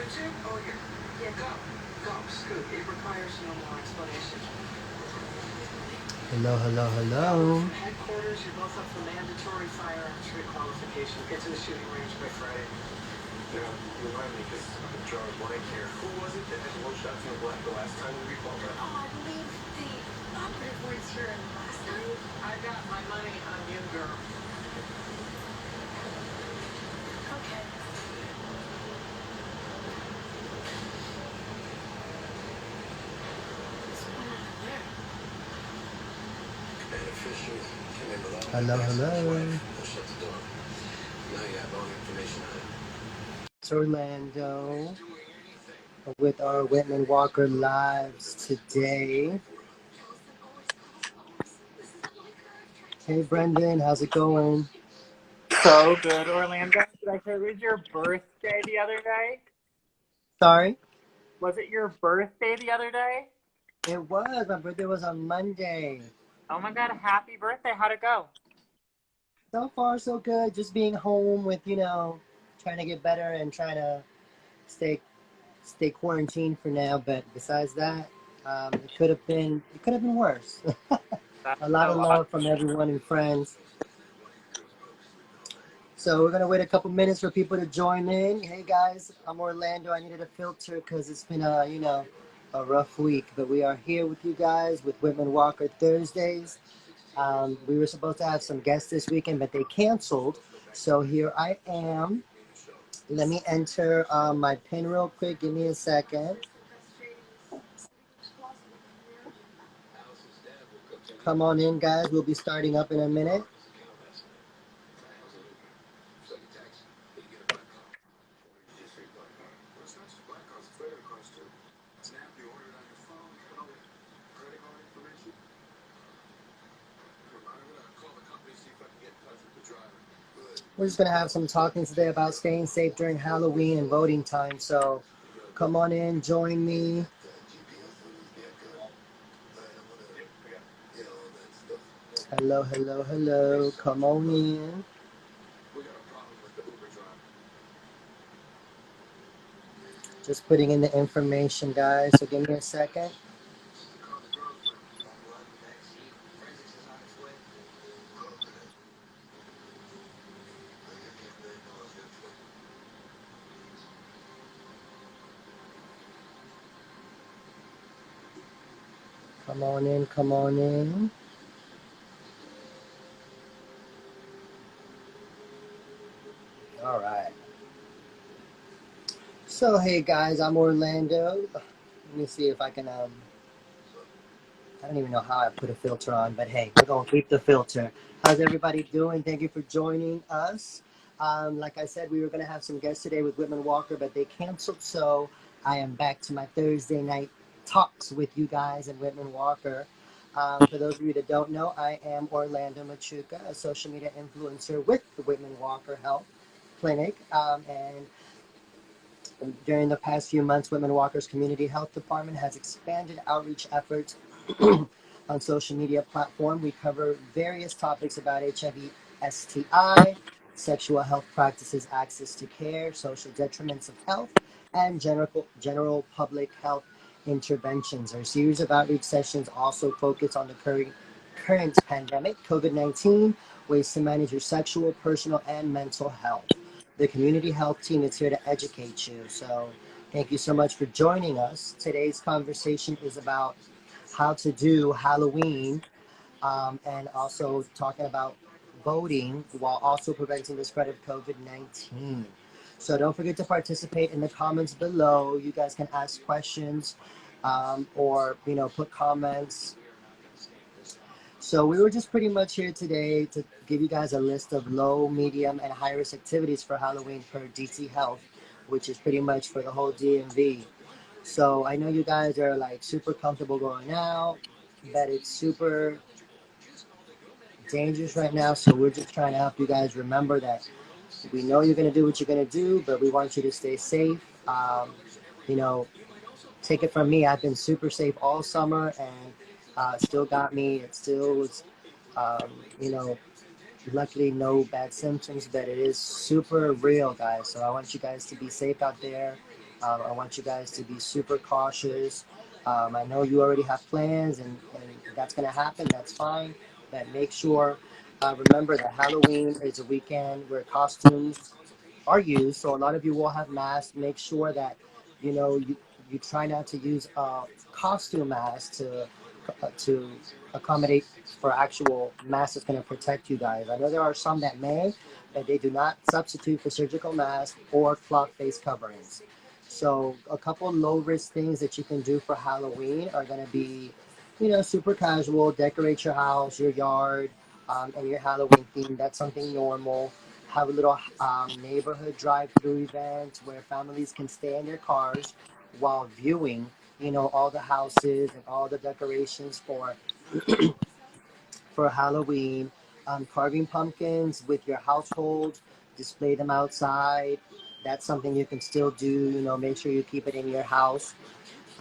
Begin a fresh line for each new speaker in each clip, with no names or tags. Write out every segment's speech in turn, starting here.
YouTube? Oh, here. Yeah, go. Go. Scoot. It requires no more explanation.
Hello, hello, hello.
From headquarters, you're both up for mandatory firearms requalification. Get to the shooting range by Friday.
Yeah, you remind me because I'm drawing a blank here. Who was it that had one shot from the black the last time we requalified?
Oh, I believe the operative words here last time.
I got my money on you, girl.
Okay. What's going on there?
And officials came in below.
Hello, hello.
They'll shut the door. Now you have all the information on it.
It's Orlando with our Whitman-Walker lives today. Hey, Brendan, how's it going?
So good, Orlando. Did I say it was your birthday the other day?
Sorry?
Was it your birthday the other day?
It was. My birthday was on Monday.
Oh my god, happy birthday. How'd it go?
So far, so good. Just being home with, trying to get better and trying to stay quarantined for now. But besides that, it could have been worse.
That's
A lot
so
of
awesome.
love from everyone and friends. So we're gonna wait a couple minutes for people to join in. Hey guys, I'm Orlando. I needed a filter because it's been a rough week. But we are here with you guys with Whitman-Walker Thursdays. We were supposed to have some guests this weekend, but they canceled. So here I am. Let me enter my pin real quick. Give me a second. Come on in, guys. We'll be starting up in a minute. We're just going to have some talking today about staying safe during Halloween and voting time. So come on in, join me. Hello, hello, hello. Come on in. Just putting in the information, guys. So give me a second. Come on in, come on in. All right. So, hey guys, I'm Orlando. Let me see if I can, I don't even know how I put a filter on, but hey, we're going to keep the filter. How's everybody doing? Thank you for joining us. Like I said, we were going to have some guests today with Whitman-Walker, but they canceled. So I am back to my Thursday night talks with you guys and Whitman-Walker. For those of you that don't know, I am Orlando Machuca, a social media influencer with the Whitman-Walker Health Clinic. And during the past few months, Whitman-Walker's Community Health Department has expanded outreach efforts on social media platform. We cover various topics about HIV, STI, sexual health practices, access to care, social detriments of health, and general public health interventions. Our series of outreach sessions also focus on the current pandemic, COVID-19, ways to manage your sexual, personal, and mental health. The community health team is here to educate you. So thank you so much for joining us. Today's conversation is about how to do Halloween and also talking about voting while also preventing the spread of COVID-19. So don't forget to participate in the comments below. You guys can ask questions or, put comments. So we were just pretty much here today to give you guys a list of low, medium, and high risk activities for Halloween per DC Health, which is pretty much for the whole DMV. So I know you guys are like super comfortable going out, but it's super dangerous right now. So we're just trying to help you guys remember that we know you're going to do what you're going to do, but we want you to stay safe. You know, take it from me. I've been super safe all summer and still got me. It still was, you know, luckily no bad symptoms, but it is super real, guys. So I want you guys to be safe out there. I want you guys to be super cautious. I know you already have plans, and that's going to happen. That's fine. But make sure, remember that Halloween is a weekend where costumes are used. So a lot of you will have masks. Make sure that you try not to use a costume mask to accommodate for actual mask that's going to protect you guys. I know there are some that may, but they do not substitute for surgical masks or cloth face coverings. So a couple low risk things that you can do for Halloween are going to be, super casual. Decorate your house, your yard, and your Halloween theme. That's something normal. Have a little neighborhood drive-through event where families can stay in their cars while viewing, all the houses and all the decorations for Halloween. Carving pumpkins with your household, display them outside. That's something you can still do. Make sure you keep it in your house.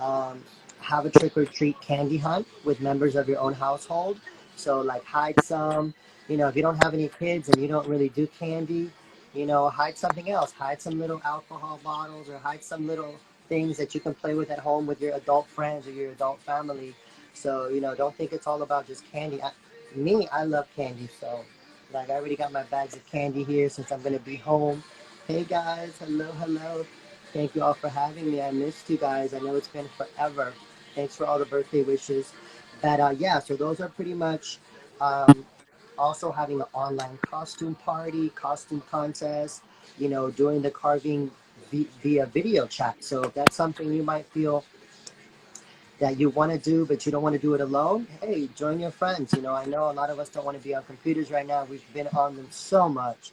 um, have a trick or treat candy hunt with members of your own household. So, like, hide some, if you don't have any kids and you don't really do candy, hide something else. Hide some little alcohol bottles or hide some little things that you can play with at home with your adult friends or your adult family. So, don't think it's all about just candy. I love candy. So, like, I already got my bags of candy here since I'm going to be home. Hey guys, hello, hello. Thank you all for having me. I missed you guys. I know it's been forever. Thanks for all the birthday wishes. But yeah, so those are pretty much um, also having an online costume party, costume contest, doing the carving via video chat. So if that's something you might feel that you want to do, but you don't want to do it alone, hey, join your friends. I know a lot of us don't want to be on computers right now. We've been on them so much.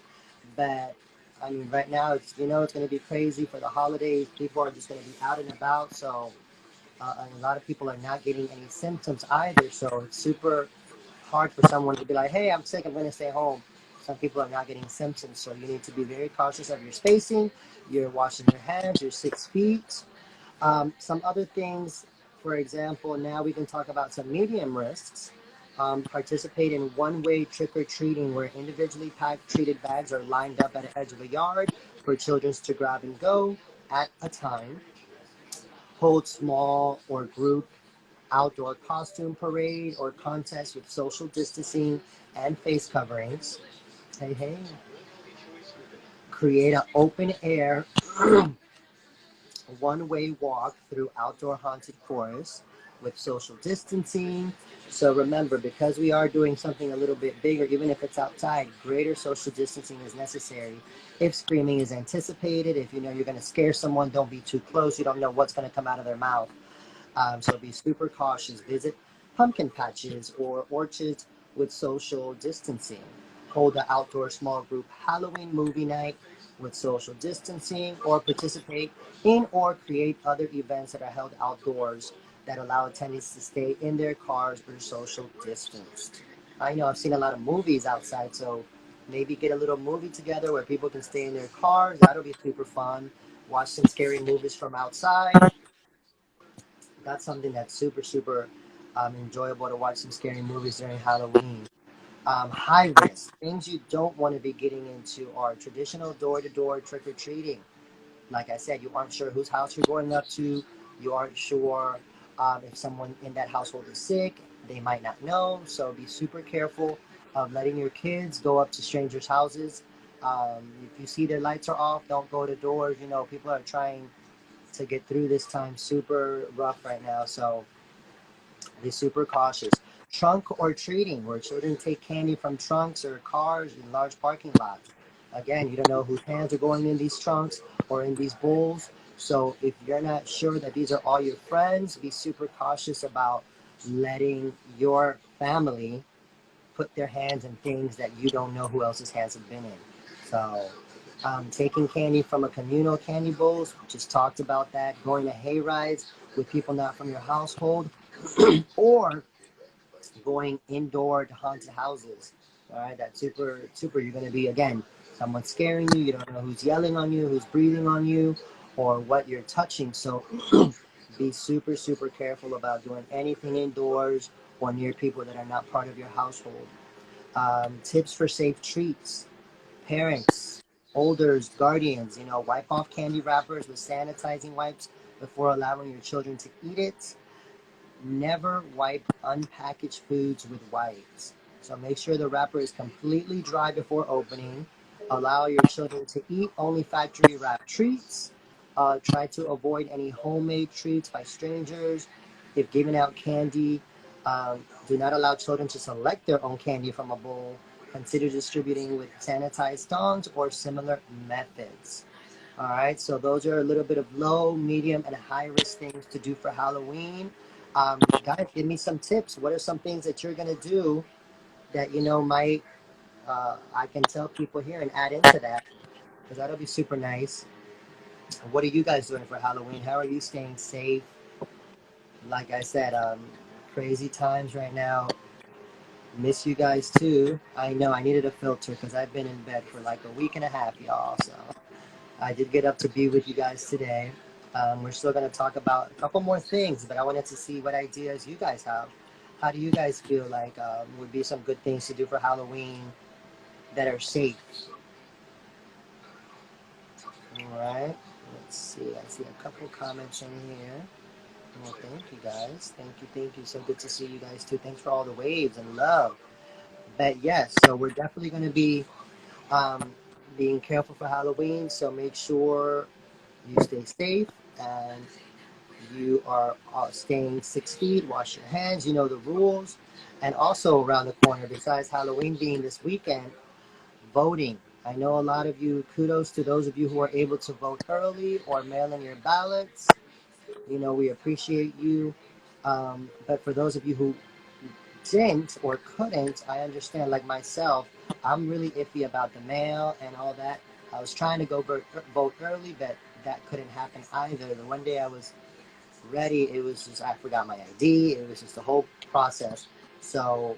But I mean, right now it's going to be crazy for the holidays. People are just going to be out and about. So and a lot of people are not getting any symptoms either. So it's super hard for someone to be like, hey, I'm sick, I'm going to stay home. Some people are not getting symptoms. So you need to be very cautious of your spacing. You're washing your hands. You're 6 feet. Some other things, for example, now we can talk about some medium risks. Participate in one-way trick-or-treating where individually packed treated bags are lined up at the edge of a yard for children to grab and go at a time. Hold small or group outdoor costume parade or contest with social distancing and face coverings. Hey, hey. Create an open air one-way walk through outdoor haunted forests with social distancing. So remember, because we are doing something a little bit bigger, even if it's outside, greater social distancing is necessary. If screaming is anticipated, if you know you're going to scare someone, don't be too close. You don't know what's going to come out of their mouth. So be super cautious. Visit pumpkin patches or orchards with social distancing. Hold the outdoor small group Halloween movie night with social distancing, or participate in or create other events that are held outdoors that allow attendees to stay in their cars or social distanced. I know I've seen a lot of movies outside, so maybe get a little movie together where people can stay in their cars. That'll be super fun. Watch some scary movies from outside. That's something that's super, super enjoyable to watch some scary movies during Halloween. High risk. Things you don't want to be getting into are traditional door to door trick or treating. Like I said, you aren't sure whose house you're going up to. You aren't sure if someone in that household is sick. They might not know. So be super careful of letting your kids go up to strangers' houses. If you see their lights are off, don't go to doors. People are trying to get through this time super rough right now. So be super cautious. Trunk or treating, where children take candy from trunks or cars in large parking lots. Again, you don't know whose hands are going in these trunks or in these bowls. So if you're not sure that these are all your friends, be super cautious about letting your family put their hands in things that you don't know who else's hands have been in. So taking candy from a communal candy bowls, just talked about that. Going to hay rides with people not from your household, or going indoor to haunted houses. All right, that's super, super. You're going to be, again, someone scaring you. You don't know who's yelling on you, who's breathing on you, or what you're touching. So be super, super careful about doing anything indoors or near people that are not part of your household. Tips for safe treats. Parents, Elders, guardians, wipe off candy wrappers with sanitizing wipes before allowing your children to eat it. Never wipe unpackaged foods with wipes. So make sure the wrapper is completely dry before opening. Allow your children to eat only factory wrapped treats. Try to avoid any homemade treats by strangers. If giving out candy, do not allow children to select their own candy from a bowl. Consider distributing with sanitized tongs or similar methods. All right, so those are a little bit of low, medium, and high risk things to do for Halloween. Guys, give me some tips. What are some things that you're gonna do that might I can tell people here and add into that because that'll be super nice. What are you guys doing for Halloween? How are you staying safe? Like I said, crazy times right now. Miss you guys too. I know I needed a filter because I've been in bed for like a week and a half, y'all. So I did get up to be with you guys today. We're still going to talk about a couple more things, but I wanted to see what ideas you guys have. How do you guys feel like would be some good things to do for Halloween that are safe? All right. Let's see. I see a couple comments in here. Well, thank you guys. Thank you. Thank you. So good to see you guys too. Thanks for all the waves and love. But yes, so we're definitely going to be um, being careful for Halloween. So make sure you stay safe and you are staying 6 feet, wash your hands, you know the rules. And also around the corner, besides Halloween being this weekend, voting. I know a lot of you, kudos to those of you who are able to vote early or mail in your ballots. We appreciate you. But for those of you who didn't or couldn't, I understand, like myself, I'm really iffy about the mail and all that. I was trying to go vote early, but that couldn't happen either. The one day I was ready, it was just I forgot my ID. It was just the whole process. So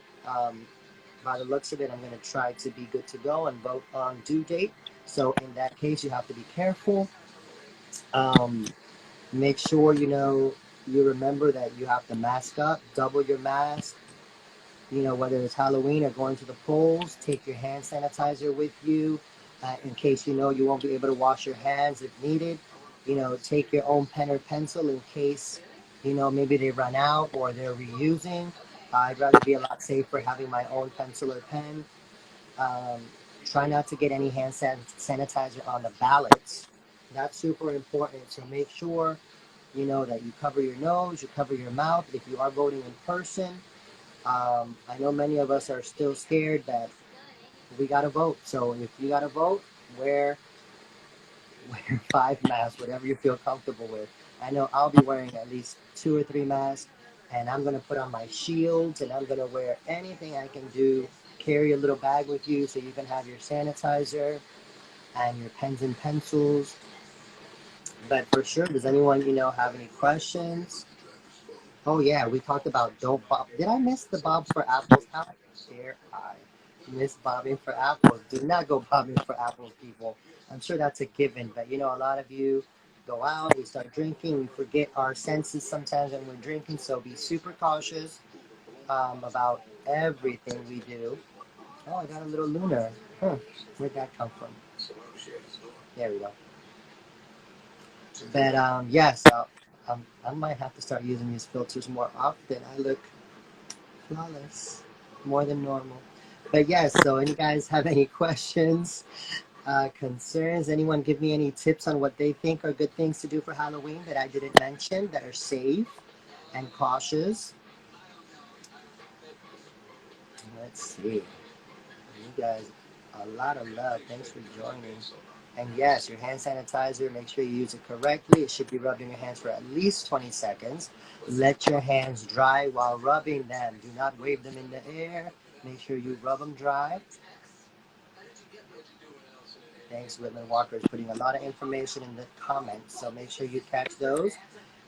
by the looks of it, I'm going to try to be good to go and vote on due date. So in that case, you have to be careful. Um, Make sure you remember that you have to mask up, double your mask. Whether it's Halloween or going to the polls, take your hand sanitizer with you in case you won't be able to wash your hands if needed. Take your own pen or pencil in case, maybe they run out or they're reusing. I'd rather be a lot safer having my own pencil or pen. Um, Try not to get any hand sanitizer on the ballots. That's super important. So make sure, that you cover your nose, you cover your mouth if you are voting in person. I know many of us are still scared that we got to vote. So if you got to vote, wear wear 5 masks, whatever you feel comfortable with. I know I'll be wearing at least 2 or 3 masks, and I'm gonna put on my shields, and I'm gonna wear anything I can do. Carry a little bag with you so you can have your sanitizer and your pens and pencils. But for sure, does anyone have any questions? Oh yeah, we talked about don't bob. Did I miss the bob for apples? How dare I miss bobbing for apples? Do not go bobbing for apples, people. I'm sure that's a given, but a lot of you go out, we start drinking, we forget our senses sometimes when we're drinking, so be super cautious about everything we do. Oh, I got a little lunar. Huh, where'd that come from? There we go. But yes, I might have to start using these filters more often. I look flawless, more than normal. But yes, so any guys have any questions, concerns? Anyone give me any tips on what they think are good things to do for Halloween that I didn't mention that are safe and cautious? Let's see. You guys, a lot of love. Thanks for joining. And yes, your hand sanitizer, make sure you use it correctly. It should be rubbed in your hands for at least 20 seconds. Let your hands dry while rubbing them. Do not wave them in the air. Make sure you rub them dry. Thanks, Whitman-Walker is putting a lot of information in the comments, so make sure you catch those.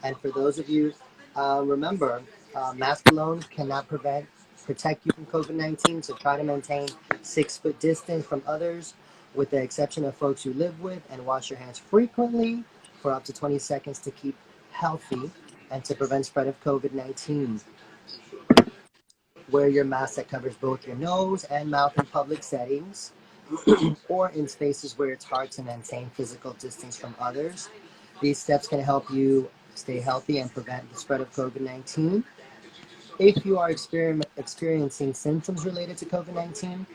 And for those of you, remember, mask alone cannot protect you from COVID-19, so try to maintain 6 foot distance from others, with the exception of folks you live with, and wash your hands frequently for up to 20 seconds to keep healthy and to prevent spread of COVID-19. Wear your mask that covers both your nose and mouth in public settings. or in spaces where it's hard to maintain physical distance from others. These steps can help you stay healthy and prevent the spread of COVID 19. If you are experiencing symptoms related to COVID 19,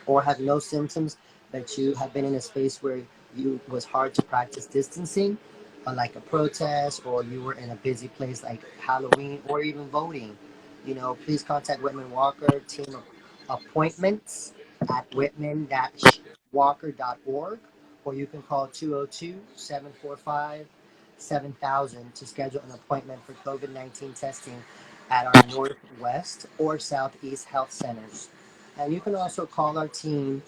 or have no symptoms, that you have been in a space where you was hard to practice distancing, like a protest, or you were in a busy place like Halloween, or even voting, please contact Whitman-Walker team appointments at whitman-walker.org, or you can call 202-745-7000 to schedule an appointment for COVID-19 testing at our Northwest or Southeast health centers. And you can also call our team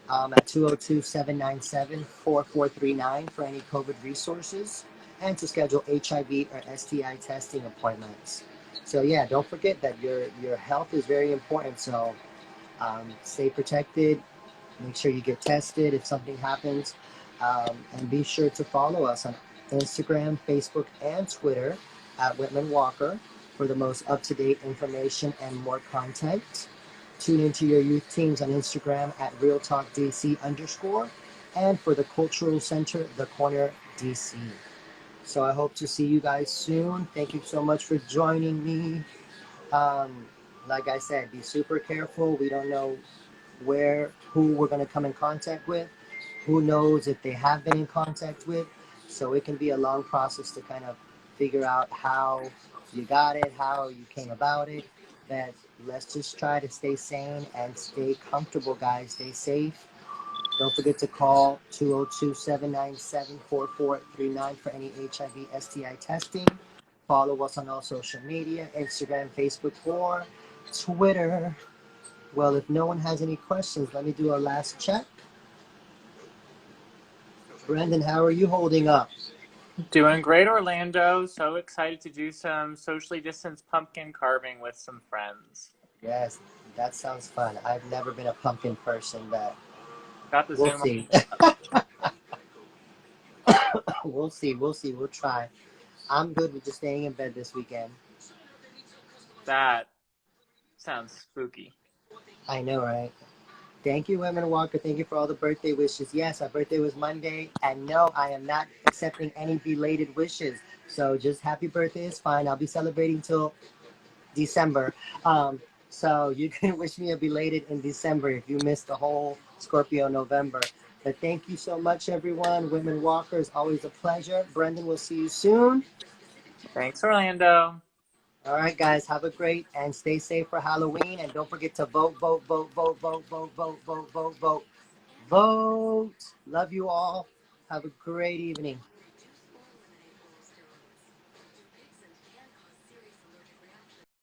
at 202-797-4439 for any COVID resources and to schedule HIV or STI testing appointments. So yeah, don't forget that your health is very important. So stay protected. Make sure you get tested if something happens. And be sure to follow us on Instagram, Facebook, and Twitter at Whitman Walker for the most up-to-date information and more content. Tune into your youth teams on Instagram at RealTalkDC_, and for the Cultural Center, The Corner DC. So I hope to see you guys soon. Thank you so much for joining me. Um, like I said, be super careful. We don't know who we're going to come in contact with. Who knows if they have been in contact with. So it can be a long process to kind of figure out how you got it, how you came about it. But let's just try to stay sane and stay comfortable, guys. Stay safe. Don't forget to call 202-797-4439 for any HIV STI testing. Follow us on all social media, Instagram, Facebook, or Twitter. Well, if no one has any questions, let me do a last check. Brendan, how are you holding up?
Doing great, Orlando. So excited to do some socially distanced pumpkin carving with some friends.
Yes, that sounds fun. I've never been a pumpkin person, but
Got the
we'll
Zoom.
see. We'll see. We'll see. We'll try. I'm good with just staying in bed this weekend.
That sounds spooky.
I know, right? Thank you, Women Walker. Thank you for all the birthday wishes. Yes, our birthday was Monday. And no, I am not accepting any belated wishes. So just happy birthday is fine. I'll be celebrating till December. So you can wish me a belated in December if you missed the whole Scorpio November. But thank you so much, everyone. Women Walker is always a pleasure. Brendan, we'll see you soon.
Thanks, Orlando.
All right, guys, have a great and stay safe for Halloween. And don't forget to vote, vote, vote, vote, vote, vote, vote, vote, vote, vote, vote. Love you all. Have a great evening.